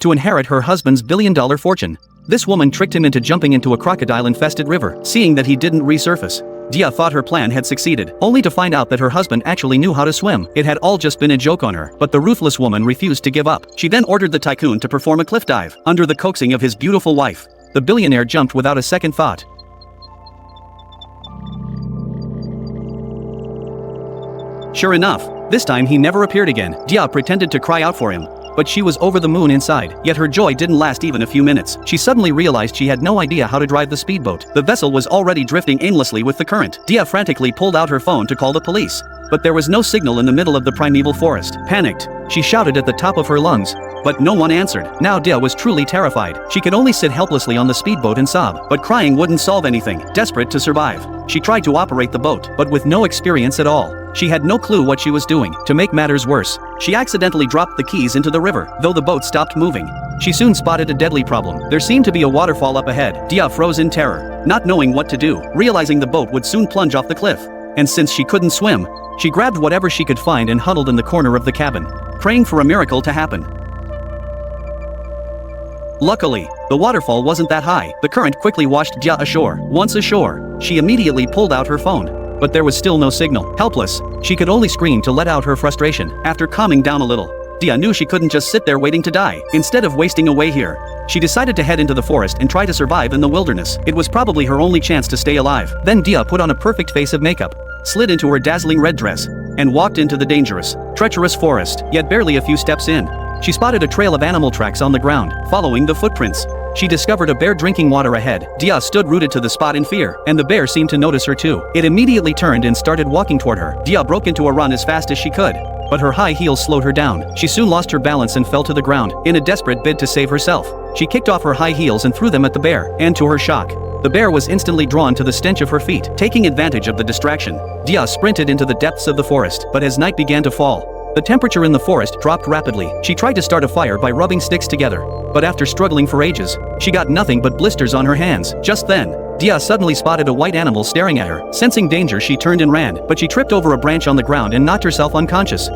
to inherit her husband's billion-dollar fortune. This woman tricked him into jumping into a crocodile-infested river. Seeing that he didn't resurface, Dia thought her plan had succeeded, only to find out that her husband actually knew how to swim. It had all just been a joke on her, but the ruthless woman refused to give up. She then ordered the tycoon to perform a cliff dive. Under the coaxing of his beautiful wife, the billionaire jumped without a second thought. Sure enough, this time he never appeared again. Dia pretended to cry out for him, but she was over the moon inside. Yet her joy didn't last even a few minutes. She suddenly realized she had no idea how to drive the speedboat. The vessel was already drifting aimlessly with the current. Dia frantically pulled out her phone to call the police, but there was no signal in the middle of the primeval forest. Panicked, she shouted at the top of her lungs, but no one answered. Now Dia was truly terrified. She could only sit helplessly on the speedboat and sob, but crying wouldn't solve anything. Desperate to survive, she tried to operate the boat, but with no experience at all. She had no clue what she was doing. To make matters worse, she accidentally dropped the keys into the river. Though the boat stopped moving, she soon spotted a deadly problem. There seemed to be a waterfall up ahead. Dia froze in terror, not knowing what to do, realizing the boat would soon plunge off the cliff. And since she couldn't swim, she grabbed whatever she could find and huddled in the corner of the cabin, praying for a miracle to happen. Luckily, the waterfall wasn't that high. The current quickly washed Dia ashore. Once ashore, she immediately pulled out her phone, but there was still no signal. Helpless, she could only scream to let out her frustration. After calming down a little, Dia knew she couldn't just sit there waiting to die. Instead of wasting away here, she decided to head into the forest and try to survive in the wilderness. It was probably her only chance to stay alive. Then Dia put on a perfect face of makeup, slid into her dazzling red dress, and walked into the dangerous, treacherous forest. Yet barely a few steps in, she spotted a trail of animal tracks on the ground. Following the footprints, she discovered a bear drinking water ahead. Dia stood rooted to the spot in fear, and the bear seemed to notice her too. It immediately turned and started walking toward her. Dia broke into a run as fast as she could, but her high heels slowed her down. She soon lost her balance and fell to the ground. In a desperate bid to save herself, she kicked off her high heels and threw them at the bear, and to her shock, the bear was instantly drawn to the stench of her feet. Taking advantage of the distraction, Dia sprinted into the depths of the forest. But as night began to fall, the temperature in the forest dropped rapidly. She tried to start a fire by rubbing sticks together, but after struggling for ages, she got nothing but blisters on her hands. Just then, Dia suddenly spotted a white animal staring at her. Sensing danger, she turned and ran, but she tripped over a branch on the ground and knocked herself unconscious.